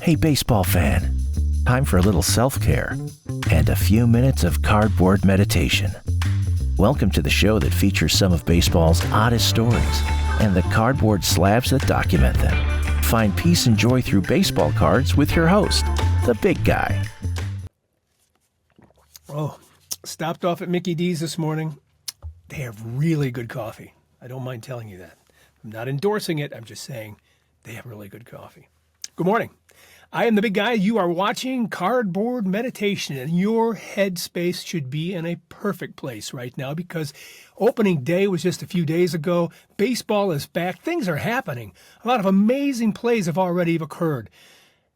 Hey, baseball fan, time for a little self-care and a few minutes of cardboard meditation. Welcome to the show that features some of baseball's oddest stories and the cardboard slabs that document them. Find peace and joy through baseball cards with your host, the big guy. Oh, stopped off at Mickey D's this morning. They have really good coffee. I don't mind telling you that. I'm not endorsing it. I'm just saying they have really good coffee. Good morning. I am the big guy. You are watching Cardboard Meditation, and your headspace should be in a perfect place right now because opening day was just a few days ago. Baseball is back. Things are happening. A lot of amazing plays have already occurred,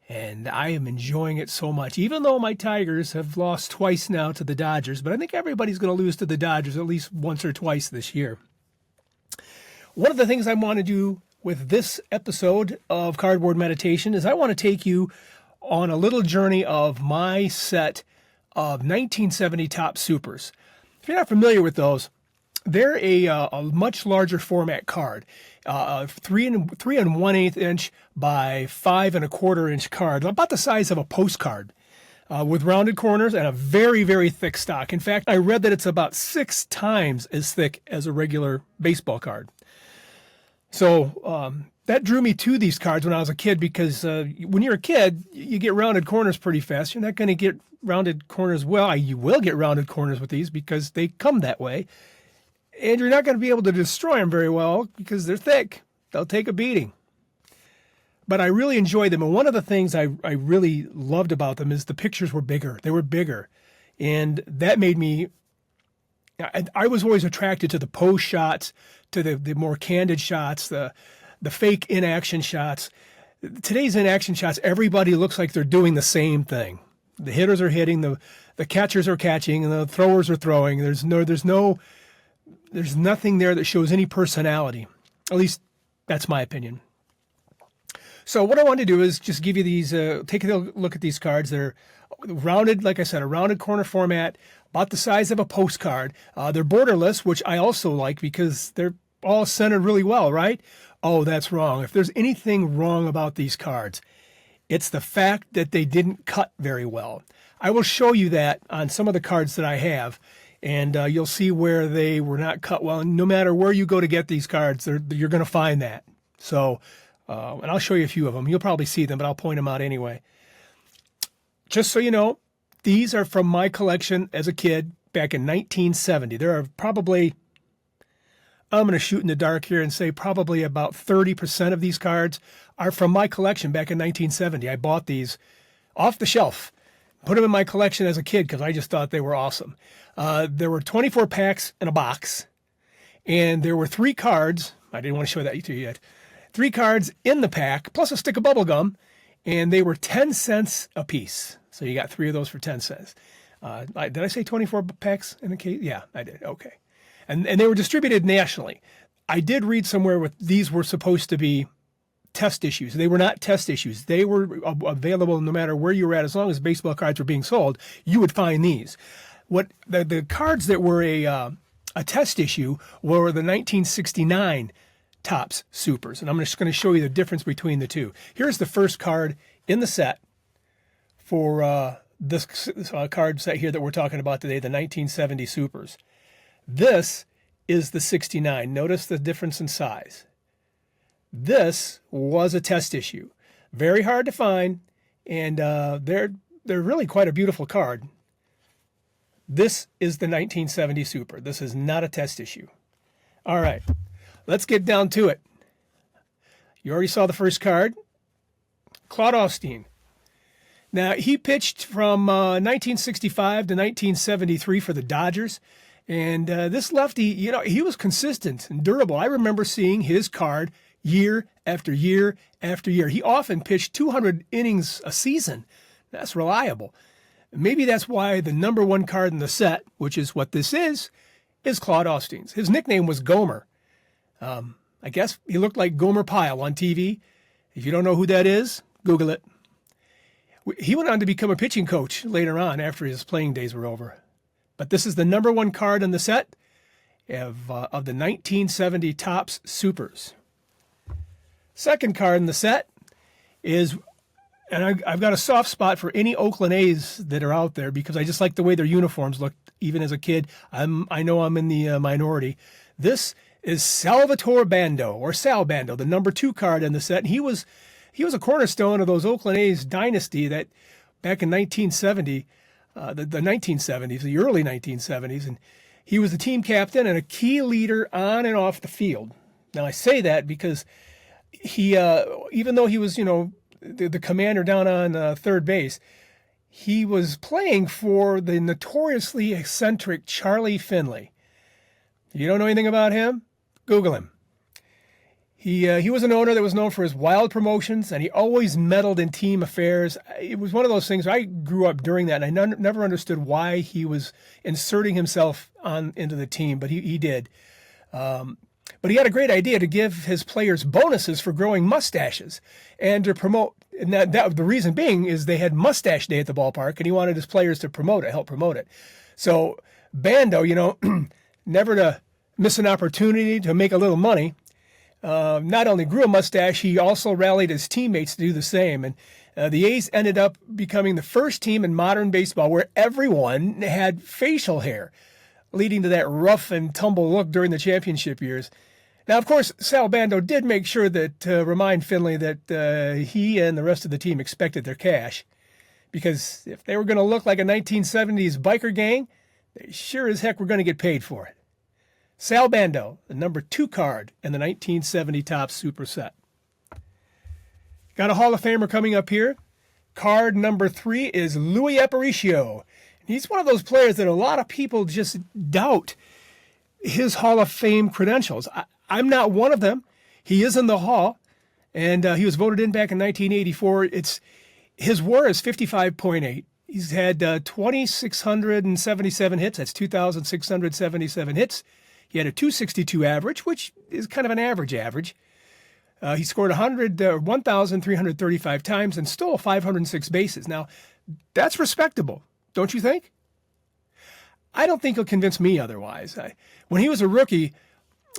and I am enjoying it so much, even though my Tigers have lost twice now to the Dodgers, but I think everybody's going to lose to the Dodgers at least once or twice this year. One of the things I want to do with this episode of Cardboard Meditation is I want to take you on a little journey of my set of 1970 Topps Supers. If you're not familiar with those, they're a much larger format card, 3 1/8 inch by 5 1/4 inch card, about the size of a postcard, with rounded corners and a very, very thick stock. In fact, I read that it's about 6 times as thick as a regular baseball card. So that drew me to these cards when I was a kid because when you're a kid, you get rounded corners pretty fast. You're not going to get rounded corners. Well, you will get rounded corners with these because they come that way. And you're not going to be able to destroy them very well because they're thick. They'll take a beating. But I really enjoyed them. And one of the things I really loved about them is the pictures were bigger. They were bigger. And that made me... I was always attracted to the pose shots, to the more candid shots, the fake in-action shots. Today's in-action shots, everybody looks like they're doing the same thing. The hitters are hitting, the catchers are catching, and the throwers are throwing. There's nothing there that shows any personality. At least that's my opinion. So what I want to do is just give you these, take a look at these cards. They're rounded, like I said, a rounded corner format, about the size of a postcard. They're borderless, which I also like because they're all centered really well, right? Oh, that's wrong. If there's anything wrong about these cards, it's the fact that they didn't cut very well. I will show you that on some of the cards that I have, and you'll see where they were not cut well. And no matter where you go to get these cards, you're going to find that. So, and I'll show you a few of them. You'll probably see them, but I'll point them out anyway. Just so you know, these are from my collection as a kid back in 1970. There are probably, I'm going to shoot in the dark here and say probably about 30% of these cards are from my collection back in 1970. I bought these off the shelf, put them in my collection as a kid because I just thought they were awesome. There were 24 packs in a box, and there were 3 cards. I didn't want to show that to you yet. 3 cards in the pack, plus a stick of bubble gum, and they were 10 cents a piece. So you got 3 of those for 10 cents. Did I say 24 packs in a case? Yeah, I did. Okay. And they were distributed nationally. I did read somewhere these were supposed to be test issues. They were not test issues. They were available no matter where you were at. As long as baseball cards were being sold, you would find these. What the cards that were a test issue were the 1969 Topps Supers. And I'm just going to show you the difference between the two. Here's the first card in the set for this card set here that we're talking about today, the 1970 Supers. This is the 69. Notice the difference in size. This was a test issue. Very hard to find, and they're really quite a beautiful card. This is the 1970 Super. This is not a test issue. All right, let's get down to it. You already saw the first card. Claude Osteen. Now, he pitched from 1965 to 1973 for the Dodgers. And this lefty, he was consistent and durable. I remember seeing his card year after year after year. He often pitched 200 innings a season. That's reliable. Maybe that's why the number 1 card in the set, which is what this is Claude Osteen's. His nickname was Gomer. I guess he looked like Gomer Pyle on TV. If you don't know who that is, Google it. He went on to become a pitching coach later on after his playing days were over. But this is the number 1 card in the set of the 1970 Topps Supers. Second card in the set is And I've got a soft spot for any Oakland A's that are out there because I just like the way their uniforms look. Even as a kid, I know I'm in the minority. This is Salvatore Bando, or Sal Bando, the number 2 card in the set. And he was a cornerstone of those Oakland A's dynasty that back in 1970, the 1970s, the early 1970s, and he was the team captain and a key leader on and off the field. Now I say that because he, even though he was, the commander down on third base, he was playing for the notoriously eccentric Charlie Finley. You don't know anything about him? Google him. He was an owner that was known for his wild promotions, and he always meddled in team affairs. It was one of those things. I grew up during that, and I never understood why he was inserting himself into the team, but he did. But he had a great idea to give his players bonuses for growing mustaches and to promote. And that the reason being is they had mustache day at the ballpark, and he wanted his players to help promote it. So Bando, never to miss an opportunity to make a little money. Not only grew a mustache, he also rallied his teammates to do the same. And the A's ended up becoming the first team in modern baseball where everyone had facial hair, leading to that rough and tumble look during the championship years. Now, of course, Sal Bando did make sure that remind Finley that he and the rest of the team expected their cash, because if they were going to look like a 1970s biker gang, they sure as heck were going to get paid for it. Sal Bando, the number 2 card in the 1970 Topps Super Set. Got a Hall of Famer coming up here. Card number 3 is Luis Aparicio. He's one of those players that a lot of people just doubt his Hall of Fame credentials. I'm not one of them. He is in the Hall, and he was voted in back in 1984. His WAR is 55.8. He's had 2,677 hits. That's 2,677 hits. He had a 262 average, which is kind of an average. He scored 1,335 times and stole 506 bases. Now, that's respectable, don't you think? I don't think he'll convince me otherwise. When he was a rookie,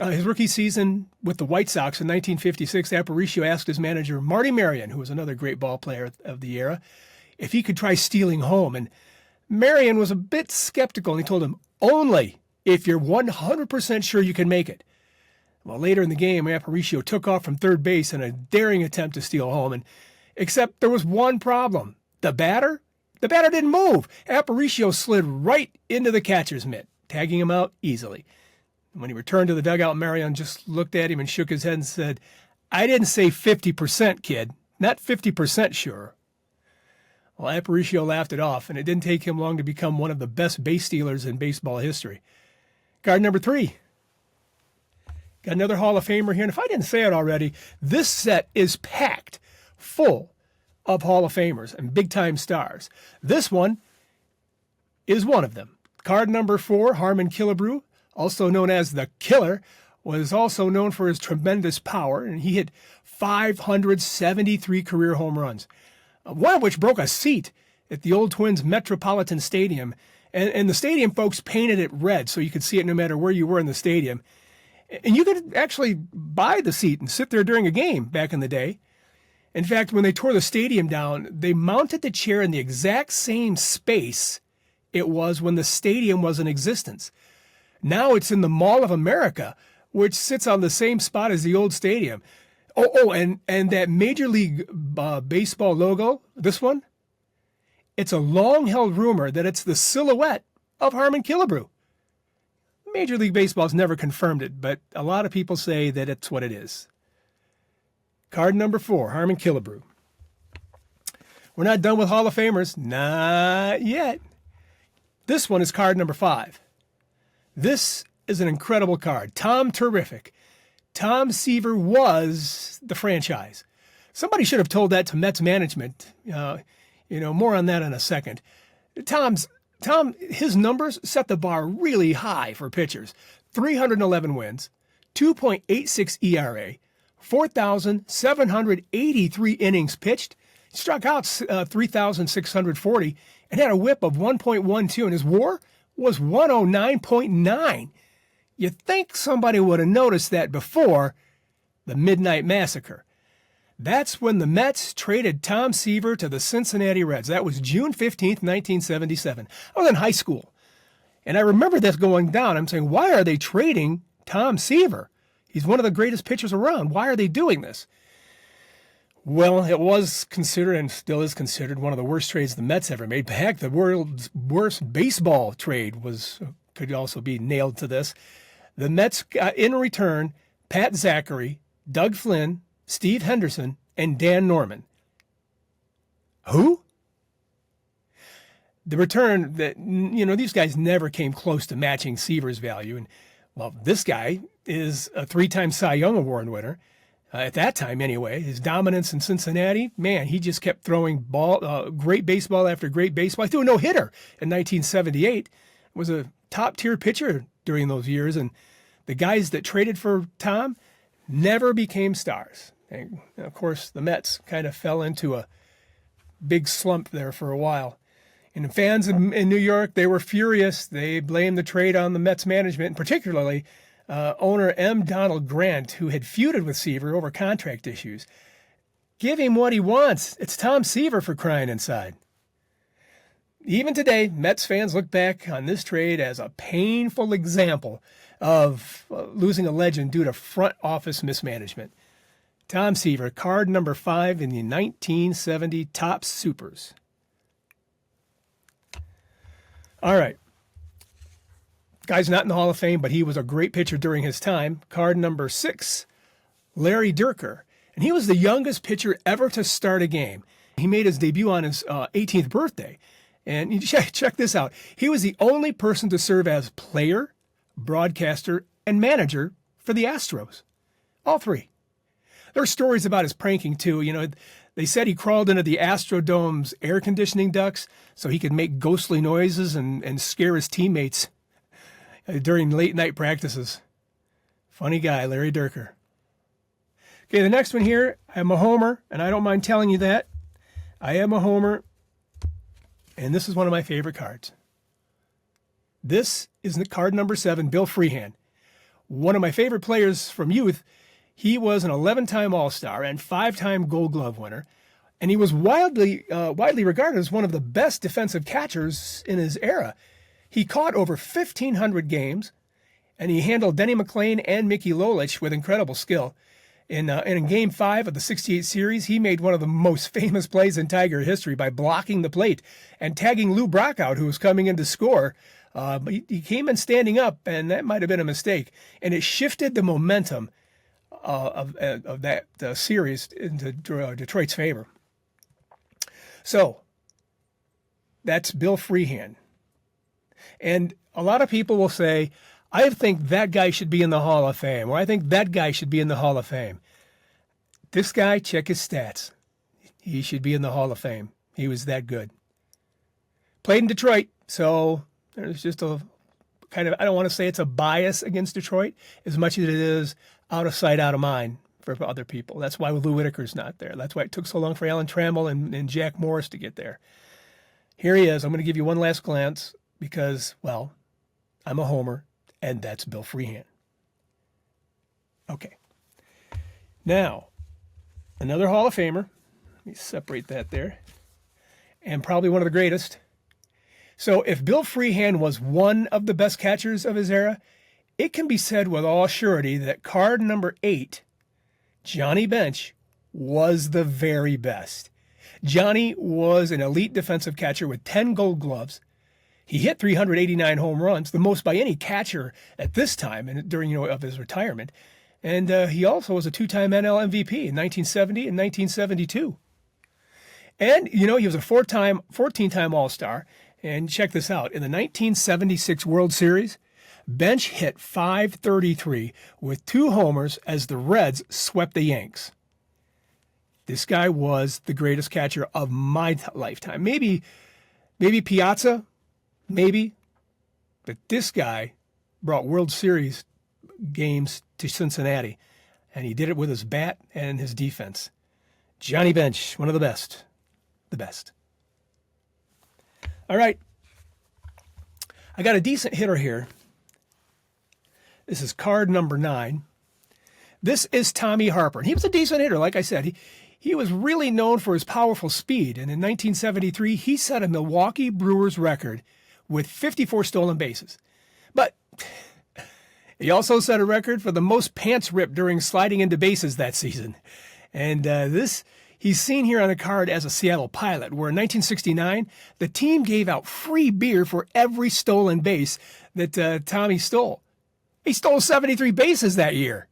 his rookie season with the White Sox in 1956, Aparicio asked his manager, Marty Marion, who was another great ball player of the era, if he could try stealing home. And Marion was a bit skeptical, and he told him, only if you're 100% sure you can make it. Well, later in the game, Aparicio took off from third base in a daring attempt to steal home, except there was one problem. The batter didn't move. Aparicio slid right into the catcher's mitt, tagging him out easily. When he returned to the dugout, Marion just looked at him and shook his head and said, I didn't say 50%, kid. Not 50% sure. Well, Aparicio laughed it off, and it didn't take him long to become one of the best base stealers in baseball history. Card number 3. Got another Hall of Famer here, and if I didn't say it already, this set is packed full of Hall of Famers and big-time stars. This one is one of them. Card number 4, Harmon Killebrew, also known as the Killer, was also known for his tremendous power, and he hit 573 career home runs, one of which broke a seat at the old Twins Metropolitan Stadium. And the stadium folks painted it red so you could see it no matter where you were in the stadium. And you could actually buy the seat and sit there during a game back in the day. In fact, when they tore the stadium down, they mounted the chair in the exact same space it was when the stadium was in existence. Now it's in the Mall of America, which sits on the same spot as the old stadium. And that Major League Baseball logo, this one, it's a long-held rumor that it's the silhouette of Harmon Killebrew. Major League Baseball's never confirmed it, but a lot of people say that it's what it is. Card number 4, Harmon Killebrew. We're not done with Hall of Famers. Not yet. This one is card number 5. This is an incredible card. Tom Terrific. Tom Seaver was the franchise. Somebody should have told that to Mets management. More on that in a second. Tom, his numbers set the bar really high for pitchers. 311 wins, 2.86 ERA, 4,783 innings pitched, struck out 3,640, and had a whip of 1.12, and his WAR was 109.9. You'd think somebody would have noticed that before the Midnight Massacre. That's when the Mets traded Tom Seaver to the Cincinnati Reds. That was June 15th, 1977. I was in high school, and I remember this going down. I'm saying, why are they trading Tom Seaver? He's one of the greatest pitchers around. Why are they doing this? Well, it was considered and still is considered one of the worst trades the Mets ever made. Heck, the world's worst baseball trade could also be nailed to this. The Mets got in return Pat Zachary, Doug Flynn, Steve Henderson, and Dan Norman. Who? The return that, these guys never came close to matching Seaver's value. And, well, this guy is a 3-time Cy Young Award winner. At that time, anyway, his dominance in Cincinnati, man, he just kept throwing great baseball after great baseball. He threw a no-hitter in 1978. Was a top-tier pitcher during those years. And the guys that traded for Tom never became stars. And, of course, the Mets kind of fell into a big slump there for a while. And fans in New York, they were furious. They blamed the trade on the Mets management, and particularly owner M. Donald Grant, who had feuded with Seaver over contract issues. Give him what he wants. It's Tom Seaver, for crying inside. Even today, Mets fans look back on this trade as a painful example of losing a legend due to front office mismanagement. Tom Seaver, card number 5 in the 1970 Topps Supers. All right. Guy's not in the Hall of Fame, but he was a great pitcher during his time. Card number 6, Larry Dierker. And he was the youngest pitcher ever to start a game. He made his debut on his 18th birthday. And you check this out. He was the only person to serve as player, broadcaster, and manager for the Astros. All three. There are stories about his pranking, too. They said he crawled into the Astrodome's air conditioning ducts so he could make ghostly noises and scare his teammates during late-night practices. Funny guy, Larry Dierker. Okay, the next one here, I'm a homer, and I don't mind telling you that. I am a homer, and this is one of my favorite cards. This is card number 7, Bill Freehan. One of my favorite players from youth. He was an 11-time All-Star and 5-time Gold Glove winner, and he was widely regarded as one of the best defensive catchers in his era. He caught over 1,500 games, and he handled Denny McLain and Mickey Lolich with incredible skill. In Game 5 of the '68 series, he made one of the most famous plays in Tiger history by blocking the plate and tagging Lou Brock out, who was coming in to score. But he came in standing up, and that might have been a mistake, and it shifted the momentum of that series into Detroit's favor. So that's Bill Freehan. And a lot of people will say, I think that guy should be in the Hall of Fame, or I think that guy should be in the Hall of Fame. This guy, check his stats. He should be in the Hall of Fame. He was that good. Played in Detroit, so there's just a kind of, I don't want to say it's a bias against Detroit as much as it is out of sight, out of mind for other people. That's why Lou Whitaker's not there. That's why it took so long for Alan Trammell and Jack Morris to get there. Here he is. I'm going to give you one last glance because, well, I'm a homer, and that's Bill Freehan. Okay. Now, another Hall of Famer. Let me separate that there. And probably one of the greatest. So if Bill Freehan was one of the best catchers of his era, it can be said with all surety that card number 8, Johnny Bench, was the very best. Johnny was an elite defensive catcher with 10 Gold Gloves. He hit 389 home runs, the most by any catcher at this time and during of his retirement. And he also was a 2-time NL MVP in 1970 and 1972. And, he was a 14-time All-Star. And check this out. In the 1976 World Series, Bench hit .533 with 2 homers as the Reds swept the Yanks. This guy was the greatest catcher of my lifetime. Maybe Piazza, maybe. But this guy brought World Series games to Cincinnati, and he did it with his bat and his defense. Johnny Bench, one of the best. The best. All right. I got a decent hitter here. This is card number 9. This is Tommy Harper. He was a decent hitter, like I said. He was really known for his powerful speed, and in 1973, he set a Milwaukee Brewers record with 54 stolen bases. But he also set a record for the most pants ripped during sliding into bases that season. And he's seen here on the card as a Seattle Pilot, where in 1969, the team gave out free beer for every stolen base that Tommy stole. He stole 73 bases that year,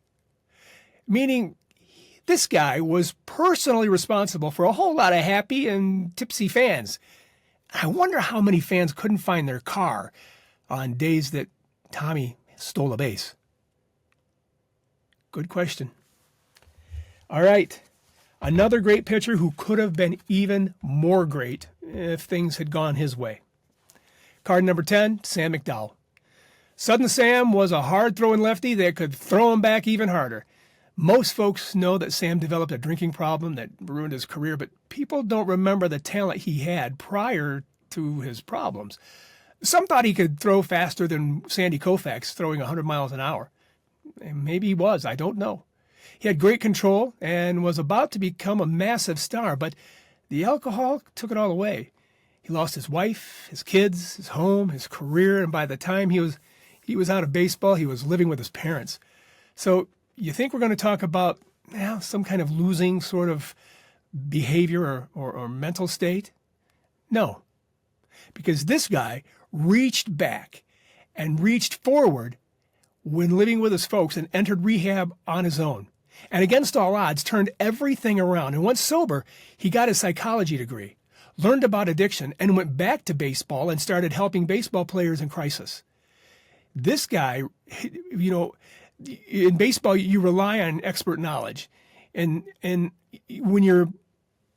meaning this guy was personally responsible for a whole lot of happy and tipsy fans. I wonder how many fans couldn't find their car on days that Tommy stole a base. Good question. All right. Another great pitcher who could have been even more great if things had gone his way. Card number 10, Sam McDowell. Sudden Sam was a hard-throwing lefty that could throw him back even harder. Most folks know that Sam developed a drinking problem that ruined his career, but people don't remember the talent he had prior to his problems. Some thought he could throw faster than Sandy Koufax, throwing 100 miles an hour. And maybe he was, I don't know. He had great control and was about to become a massive star, but the alcohol took it all away. He lost his wife, his kids, his home, his career, and by the time he was out of baseball, he was living with his parents. So you think we're going to talk about some kind of losing sort of behavior or mental state? No, because this guy reached back and reached forward when living with his folks and entered rehab on his own. And against all odds, turned everything around. And once sober, he got his psychology degree, learned about addiction, and went back to baseball and started helping baseball players in crisis. This guy, in baseball, you rely on expert knowledge. And when you're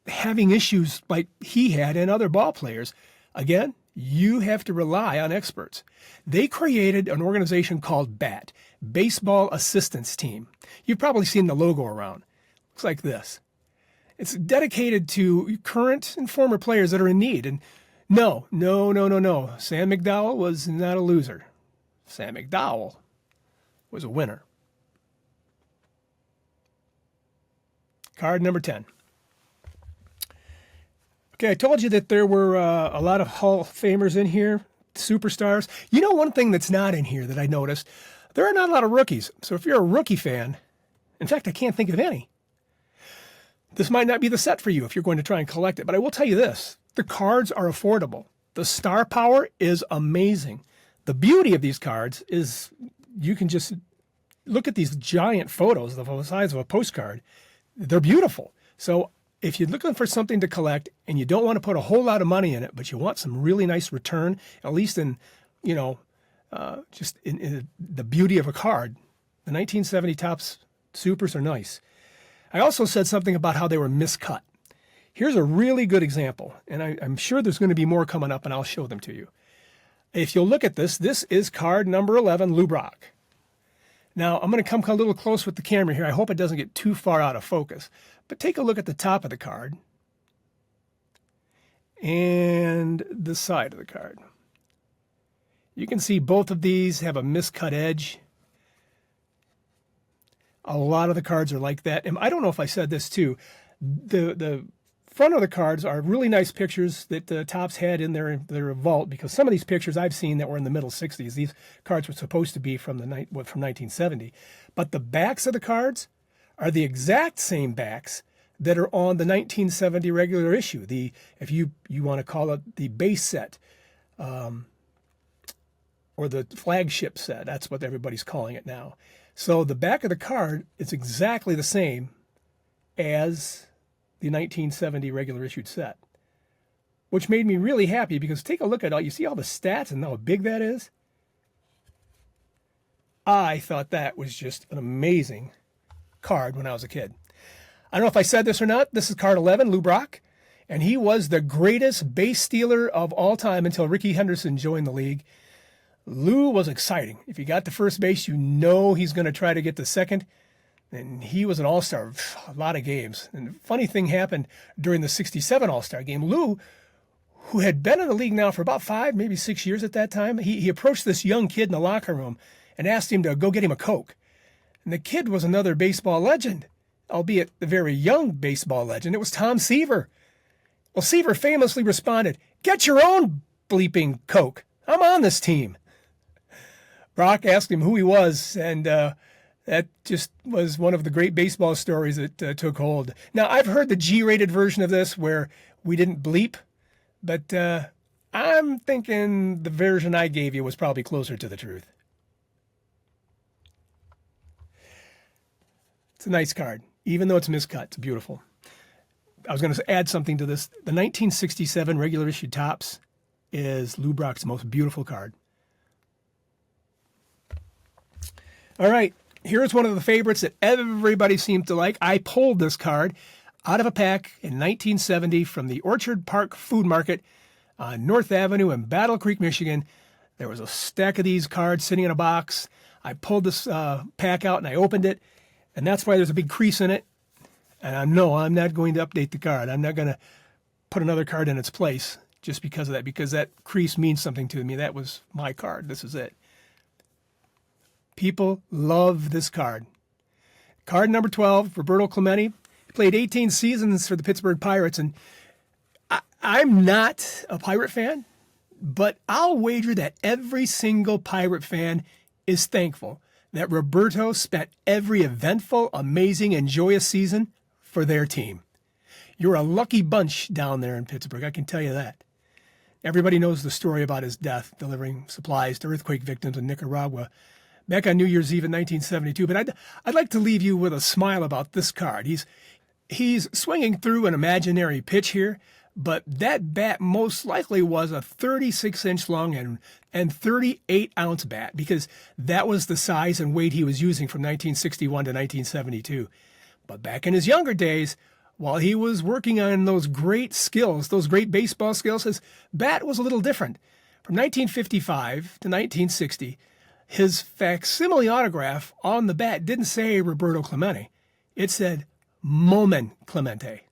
having issues like he had and other ball players, again, you have to rely on experts. They created an organization called BAT, Baseball Assistance Team. You've probably seen the logo around. Looks like this. It's dedicated to current and former players that are in need. And no. Sam McDowell was not a loser. Sam McDowell was a winner. Card number 10. Okay, I told you that there were a lot of Hall of Famers in here, superstars. You know, one thing that's not in here that I noticed, there are not a lot of rookies. So if you're a rookie fan, in fact, I can't think of any. This might not be the set for you if you're going to try and collect it, but I will tell you this. The cards are affordable. The star power is amazing. The beauty of these cards is you can just look at these giant photos the size of a postcard. They're beautiful. So if you're looking for something to collect and you don't want to put a whole lot of money in it, but you want some really nice return, at least in, just in the beauty of a card, the 1970 Topps Supers are nice. I also said something about how they were miscut. Here's a really good example, and I'm sure there's going to be more coming up, and I'll show them to you. If you'll look at this, this is card number 11, Lou Brock. Now, I'm going to come a little close with the camera here. I hope it doesn't get too far out of focus. But take a look at the top of the card and the side of the card. You can see both of these have a miscut edge. A lot of the cards are like that. And I don't know if I said this too. The front of the cards are really nice pictures that Topps had in their vault, because some of these pictures I've seen that were in the middle 60s. These cards were supposed to be from 1970. But the backs of the cards are the exact same backs that are on the 1970 regular issue. If you want to call it the base set, or the flagship set, that's what everybody's calling it now. So the back of the card is exactly the same as the 1970 regular issued set, which made me really happy, because take a look at you see all the stats and how big that is? I thought that was just an amazing card when I was a kid. I don't know if I said this or not. This is card 11, Lou Brock, and he was the greatest base stealer of all time until Rickey Henderson joined the league. Lou was exciting. If he got to first base, you know he's going to try to get to second. And he was an all-star a lot of games. And the funny thing happened during the 67 all-star game. Lou, who had been in the league now for about 5, maybe 6 years at that time, he approached this young kid in the locker room and asked him to go get him a Coke. And the kid was another baseball legend. albeit a very young baseball legend. It was Tom Seaver. Well, Seaver famously responded, "Get your own bleeping Coke. I'm on this team." Brock asked him who he was, and that just was one of the great baseball stories that took hold. Now, I've heard the G-rated version of this where we didn't bleep, but I'm thinking the version I gave you was probably closer to the truth. It's a nice card. Even though it's miscut, it's beautiful. I was going to add something to this. The 1967 regular issue Topps is Lou Brock's most beautiful card. All right, here's one of the favorites that everybody seemed to like. I pulled this card out of a pack in 1970 from the Orchard Park Food Market on North Avenue in Battle Creek, Michigan. There was a stack of these cards sitting in a box. I pulled this pack out and I opened it, and that's why there's a big crease in it. And no, I'm not going to update the card. I'm not going to put another card in its place just because of that, because that crease means something to me. That was my card. This is it. People love this card. Card number 12, Roberto Clemente. He played 18 seasons for the Pittsburgh Pirates, and I'm not a Pirate fan, but I'll wager that every single Pirate fan is thankful that Roberto spent every eventful, amazing, and joyous season for their team. You're a lucky bunch down there in Pittsburgh, I can tell you that. Everybody knows the story about his death, delivering supplies to earthquake victims in Nicaragua back on New Year's Eve in 1972. But I'd like to leave you with a smile about this card. He's swinging through an imaginary pitch here, but that bat most likely was a 36-inch long and 38-ounce bat, because that was the size and weight he was using from 1961 to 1972. But back in his younger days, while he was working on those great skills, those great baseball skills, his bat was a little different. From 1955 to 1960, his facsimile autograph on the bat didn't say Roberto Clemente. It said Momen Clemente.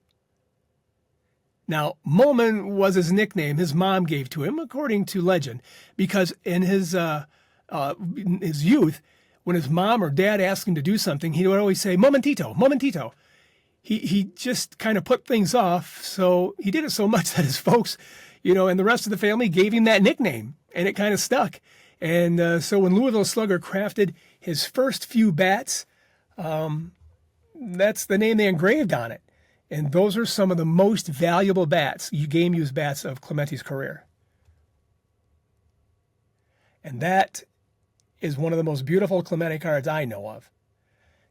Now, Momen was his nickname his mom gave to him, according to legend, because in his youth, when his mom or dad asked him to do something, he would always say, "Momentito, momentito." He just kind of put things off, so he did it so much that his folks, and the rest of the family gave him that nickname, and it kind of stuck. And so when Louisville Slugger crafted his first few bats, that's the name they engraved on it. And those are some of the most valuable bats, game-used bats of Clemente's career. And that is one of the most beautiful Clemente cards I know of.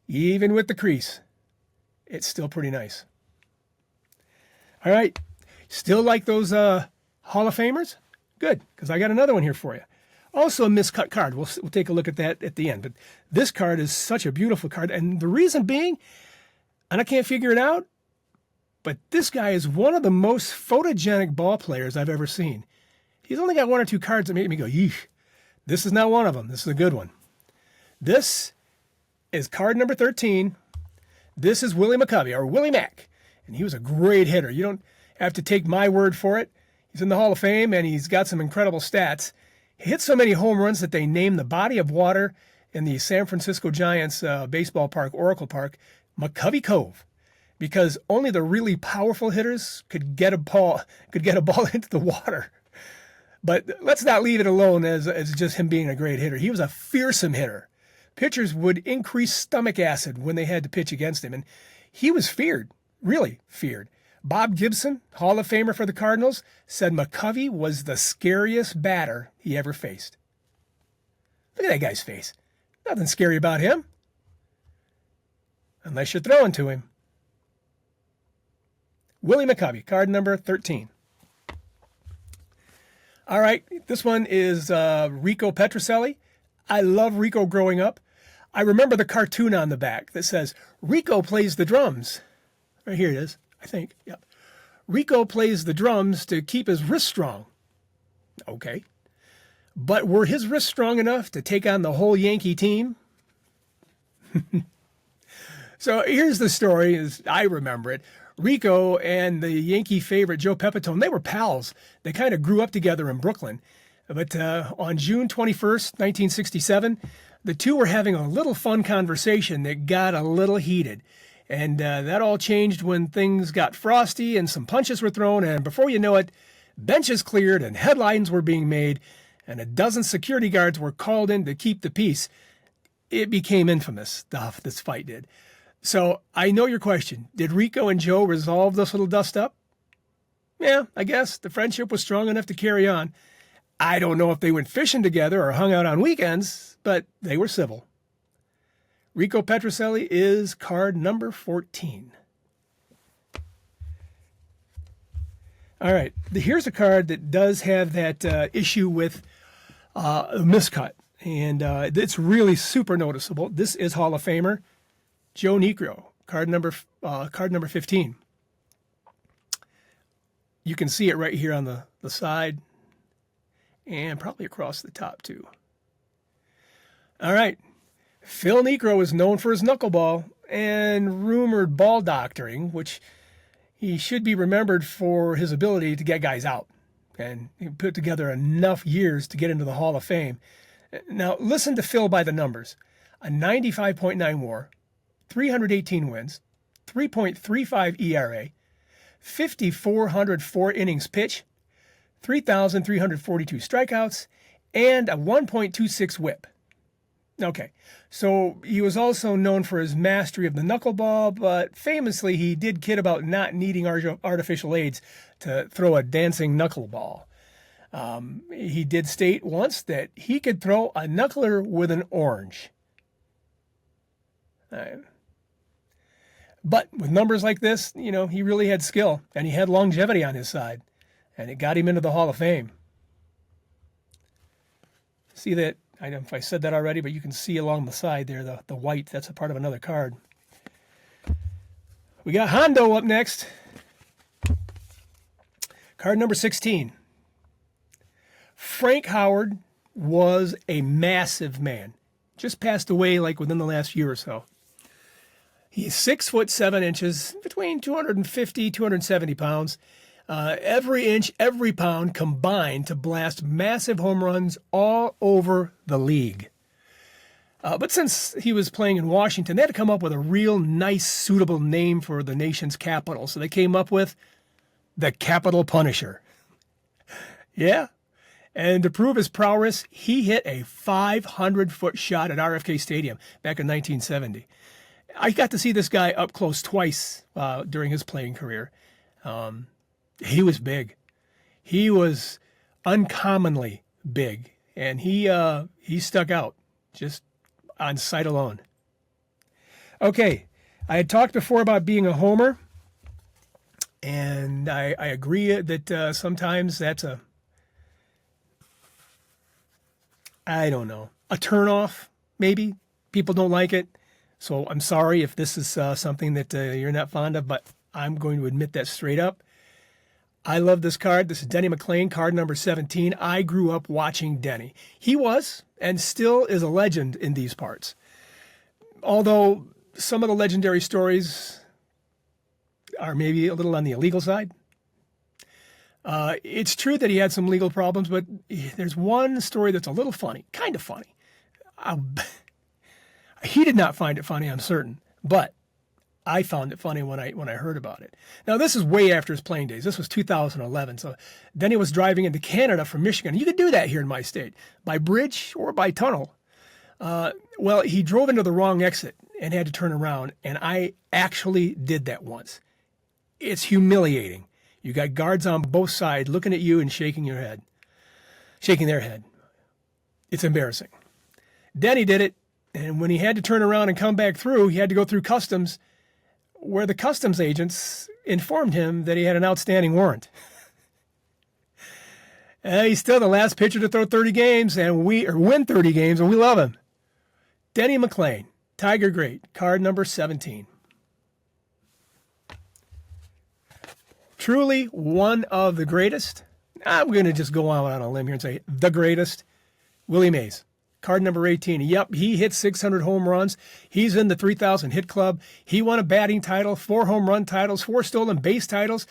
Even with the crease, it's still pretty nice. All right, still like those Hall of Famers? Good, because I got another one here for you. Also a miscut card. We'll take a look at that at the end. But this card is such a beautiful card. And the reason being, and I can't figure it out, but this guy is one of the most photogenic ball players I've ever seen. He's only got one or two cards that make me go, yeesh. This is not one of them. This is a good one. This is card number 13. This is Willie McCovey, or Willie Mack. And he was a great hitter. You don't have to take my word for it. He's in the Hall of Fame, and he's got some incredible stats. He hit so many home runs that they named the body of water in the San Francisco Giants baseball park, Oracle Park, McCovey Cove, because only the really powerful hitters could get a ball into the water. But let's not leave it alone as just him being a great hitter. He was a fearsome hitter. Pitchers would increase stomach acid when they had to pitch against him, and he was feared, really feared. Bob Gibson, Hall of Famer for the Cardinals, said McCovey was the scariest batter he ever faced. Look at that guy's face. Nothing scary about him. Unless you're throwing to him. Willie McCovey, card number 13. All right, this one is Rico Petrocelli. I love Rico growing up. I remember the cartoon on the back that says, Rico plays the drums. Right here it is, I think. Yep. Rico plays the drums to keep his wrist strong. Okay. But were his wrists strong enough to take on the whole Yankee team? So here's the story, as I remember it. Rico and the Yankee favorite Joe Pepitone, they were pals. They kind of grew up together in Brooklyn. But on June 21st, 1967, the two were having a little fun conversation that got a little heated. And that all changed when things got frosty and some punches were thrown. And before you know it, benches cleared and headlines were being made and a dozen security guards were called in to keep the peace. It became infamous, this fight did. So I know your question. Did Rico and Joe resolve this little dust up? Yeah, I guess the friendship was strong enough to carry on. I don't know if they went fishing together or hung out on weekends, but they were civil. Rico Petrocelli is card number 14. All right, here's a card that does have that issue with a miscut, and it's really super noticeable. This is Hall of Famer Joe Niekro, card number 15. You can see it right here on the side and probably across the top too. All right. Phil Niekro is known for his knuckleball and rumored ball doctoring, which he should be remembered for his ability to get guys out. And he put together enough years to get into the Hall of Fame. Now, listen to Phil by the numbers. A 95.9 WAR, 318 wins, 3.35 ERA, 5,404 innings pitched, 3,342 strikeouts, and a 1.26 whip. Okay, so he was also known for his mastery of the knuckleball, but famously he did kid about not needing artificial aids to throw a dancing knuckleball. He did state once that he could throw a knuckler with an orange. But with numbers like this, he really had skill, and he had longevity on his side, and it got him into the Hall of Fame. See that? I don't know if I said that already, but you can see along the side there, the white, that's a part of another card. We got Hondo up next. Card number 16. Frank Howard was a massive man. Just passed away like within the last year or so. He's 6'7", between 250, 270 pounds. Every inch, every pound combined to blast massive home runs all over the league. But since he was playing in Washington, they had to come up with a real nice, suitable name for the nation's capital. So they came up with the Capital Punisher. Yeah. And to prove his prowess, he hit a 500-foot shot at RFK Stadium back in 1970. I got to see this guy up close twice during his playing career. He was big. He was uncommonly big, and he stuck out just on sight alone. Okay, I had talked before about being a homer, and I agree that sometimes that's a turnoff, maybe. People don't like it. So I'm sorry if this is something that you're not fond of, but I'm going to admit that straight up. I love this card. This is Denny McLain, card number 17. I grew up watching Denny. He was and still is a legend in these parts. Although some of the legendary stories are maybe a little on the illegal side. It's true that he had some legal problems, but there's one story that's a little funny, kind of funny. He did not find it funny, I'm certain, but I found it funny when I heard about it. Now, this is way after his playing days. This was 2011, so Denny was driving into Canada from Michigan. You could do that here in my state, by bridge or by tunnel. Well, he drove into the wrong exit and had to turn around, and I actually did that once. It's humiliating. You got guards on both sides looking at you and shaking their head. It's embarrassing. Denny did it, and when he had to turn around and come back through, he had to go through customs, where the customs agents informed him that he had an outstanding warrant. He's still the last pitcher to throw 30 games and win 30 games, and we love him. Denny McLain, Tiger Great, card number 17. Truly one of the greatest. I'm going to just go out on a limb here and say the greatest. Willie Mays, card number 18. Yep, he hit 600 home runs. He's in the 3,000 hit club. He won a batting title, 4 home run titles, 4 stolen base titles.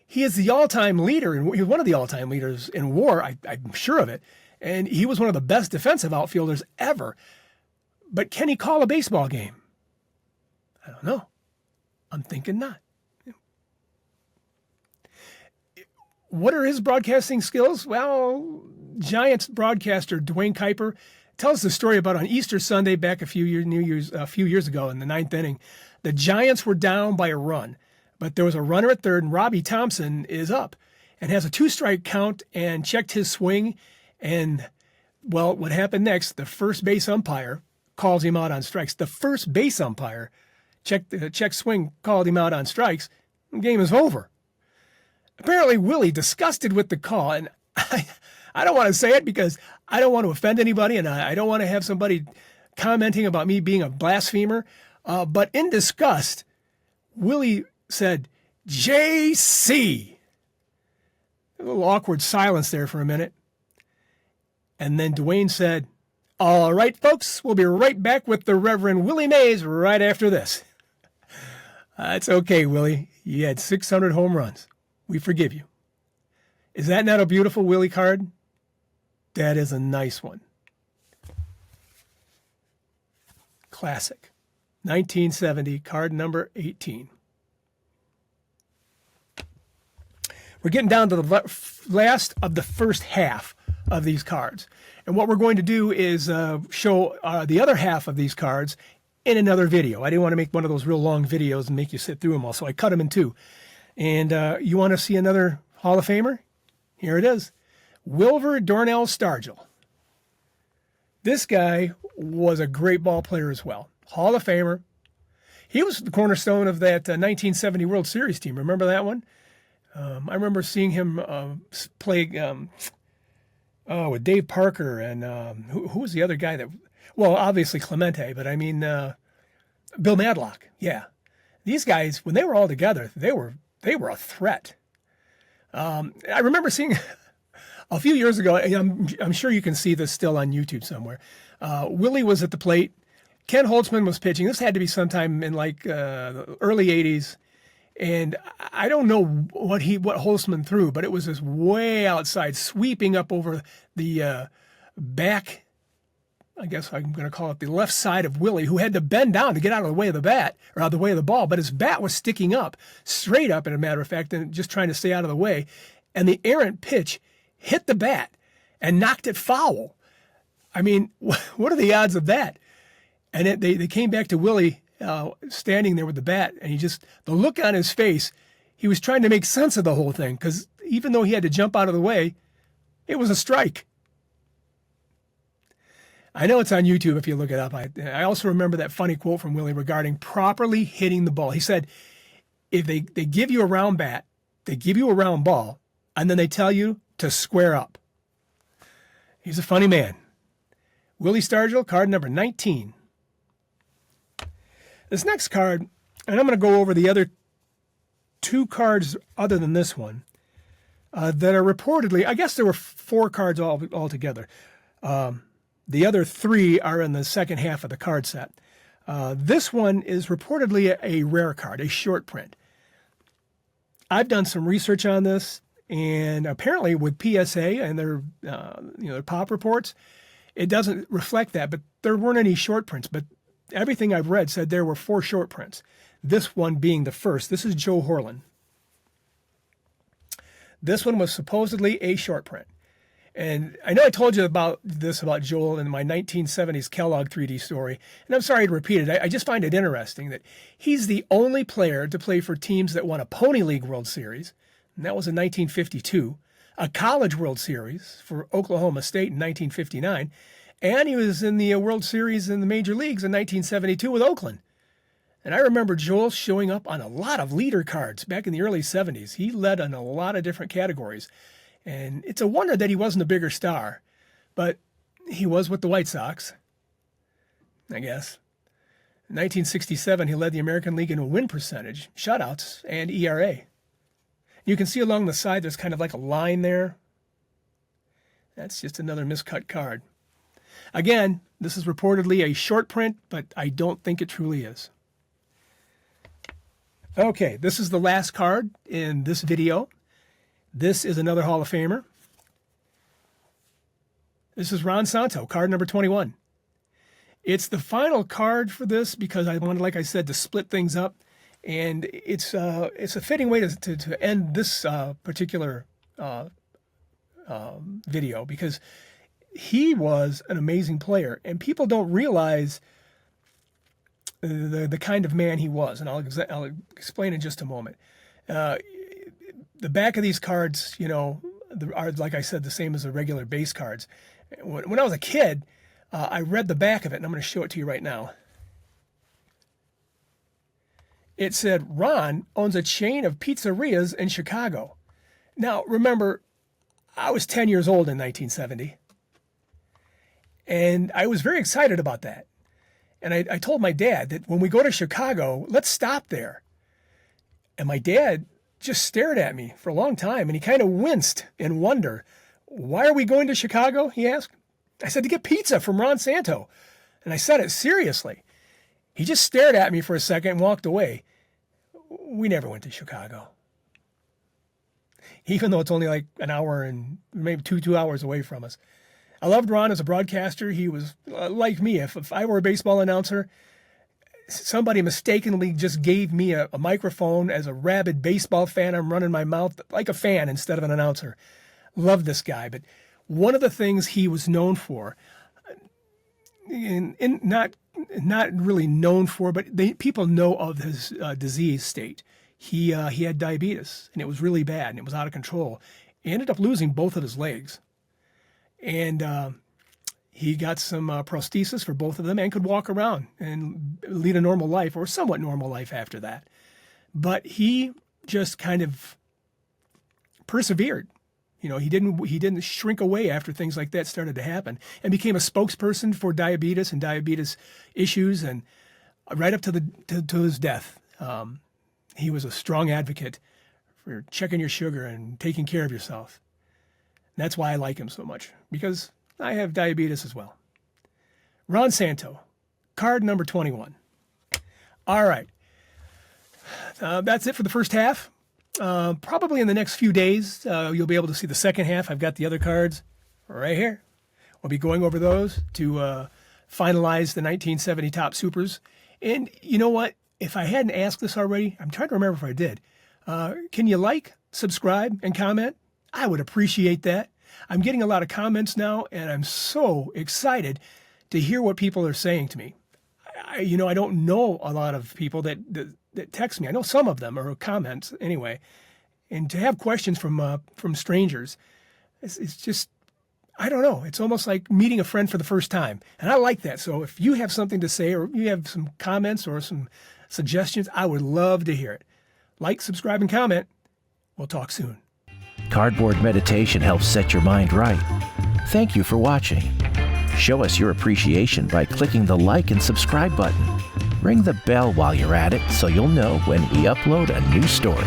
He is the all-time leader, and he was one of the all-time leaders in WAR, I'm sure of it. And he was one of the best defensive outfielders ever. But can he call a baseball game? I don't know. I'm thinking not. What are his broadcasting skills? Well, Giants broadcaster Dwayne Kuiper tells the story about on Easter Sunday back a few years ago in the ninth inning. The Giants were down by a run, but there was a runner at third, and Robbie Thompson is up and has a 2-strike count and checked his swing. And, well, what happened next, the first base umpire calls him out on strikes. The first base umpire checked swing, called him out on strikes. The game is over. Apparently, Willie, disgusted with the call, and I don't want to say it because I don't want to offend anybody, and I don't want to have somebody commenting about me being a blasphemer. But in disgust, Willie said, JC. A little awkward silence there for a minute. And then Dwayne said, all right, folks, we'll be right back with the Reverend Willie Mays right after this. It's okay, Willie. You had 600 home runs. We forgive you. Is that not a beautiful Willie card? That is a nice one. Classic. 1970, card number 18. We're getting down to the last of the first half of these cards. And what we're going to do is show the other half of these cards in another video. I didn't want to make one of those real long videos and make you sit through them all, so I cut them in two. And you want to see another Hall of Famer? Here it is. Wilver Darnell Stargell. This guy was a great ball player as well. Hall of Famer. He was the cornerstone of that 1970 World Series team. Remember that one? I remember seeing him play with Dave Parker and who was the other guy that, well, obviously Clemente, but I mean Bill Madlock. Yeah. These guys, when they were all together, they were a threat. I remember seeing a few years ago, I'm sure you can see this still on YouTube somewhere. Willie was at the plate. Ken Holtzman was pitching. This had to be sometime in like the early 80s. And I don't know what Holtzman threw, but it was just way outside, sweeping up over the back, I guess I'm going to call it the left side of Willie, who had to bend down to get out of the way of the bat, or out of the way of the ball. But his bat was sticking up, straight up, as a matter of fact, and just trying to stay out of the way. And the errant pitch hit the bat and knocked it foul. I mean, what are the odds of that? And they came back to Willie standing there with the bat, and the look on his face, he was trying to make sense of the whole thing, because even though he had to jump out of the way, it was a strike. I know it's on YouTube if you look it up. I also remember that funny quote from Willie regarding properly hitting the ball. He said, if they give you a round bat, they give you a round ball, and then they tell you to square up. He's a funny man. Willie Stargell, card number 19. This next card, and I'm going to go over the other two cards other than this one that are reportedly, I guess there were 4 cards altogether. The other 3 are in the second half of the card set. This one is reportedly a rare card, a short print. I've done some research on this, and apparently with PSA and their pop reports, it doesn't reflect that, but there weren't any short prints. But everything I've read said there were 4 short prints. This one being the first. This is Joe Horlen. This one was supposedly a short print. And I know I told you about Joel in my 1970s Kellogg 3D story, and I'm sorry to repeat it. I just find it interesting that he's the only player to play for teams that won a Pony League World Series, and that was in 1952, a College World Series for Oklahoma State in 1959, and he was in the World Series in the Major Leagues in 1972 with Oakland. And I remember Joel showing up on a lot of leader cards back in the early 70s. He led in a lot of different categories. And it's a wonder that he wasn't a bigger star, but he was with the White Sox, I guess. In 1967, he led the American League in win percentage, shutouts, and ERA. You can see along the side there's kind of like a line there. That's just another miscut card. Again, this is reportedly a short print, but I don't think it truly is. Okay, this is the last card in this video. This is another Hall of Famer. This is Ron Santo, card number 21. It's the final card for this because I wanted, like I said, to split things up And it's a fitting way to end this particular video, because he was an amazing player, and people don't realize the kind of man he was. And I'll explain in just a moment. The back of these cards, are, like I said, the same as the regular base cards. When I was a kid, I read the back of it, and I'm going to show it to you right now. It said, Ron owns a chain of pizzerias in Chicago. Now, remember, I was 10 years old in 1970, and I was very excited about that. And I told my dad that when we go to Chicago, let's stop there. And my dad just stared at me for a long time, and he kind of winced in wonder. Why are we going to Chicago, he asked. I said, to get pizza from Ron Santo. And I said it seriously. He just stared at me for a second and walked away. We never went to Chicago. Even though it's only like an hour and maybe two hours away from us. I loved Ron as a broadcaster. He was like me. If I were a baseball announcer, somebody mistakenly just gave me a microphone. As a rabid baseball fan, I'm running my mouth like a fan instead of an announcer. Loved this guy. But one of the things he was known for, not really known for, but people know of his disease state. He had diabetes, and it was really bad, and it was out of control. He ended up losing both of his legs. And he got some prosthesis for both of them and could walk around and lead a normal life, or somewhat normal life after that. But he just kind of persevered. He didn't shrink away after things like that started to happen, and became a spokesperson for diabetes and diabetes issues, and right up to his death. He was a strong advocate for checking your sugar and taking care of yourself. That's why I like him so much, because I have diabetes as well. Ron Santo, card number 21. All right. That's it for the first half. Probably in the next few days, you'll be able to see the second half. I've got the other cards right here. We'll be going over those to finalize the 1970 Top Supers. And you know what? If I hadn't asked this already, I'm trying to remember if I did. Can you like, subscribe, and comment? I would appreciate that. I'm getting a lot of comments now, and I'm so excited to hear what people are saying to me. I don't know a lot of people that text me. I know some of them, or comments anyway. And to have questions from strangers, it's just, I don't know. It's almost like meeting a friend for the first time. And I like that. So if you have something to say, or you have some comments or some suggestions, I would love to hear it. Like, subscribe, and comment. We'll talk soon. Cardboard Meditation helps set your mind right. Thank you for watching. Show us your appreciation by clicking the like and subscribe button. Ring the bell while you're at it so you'll know when we upload a new story.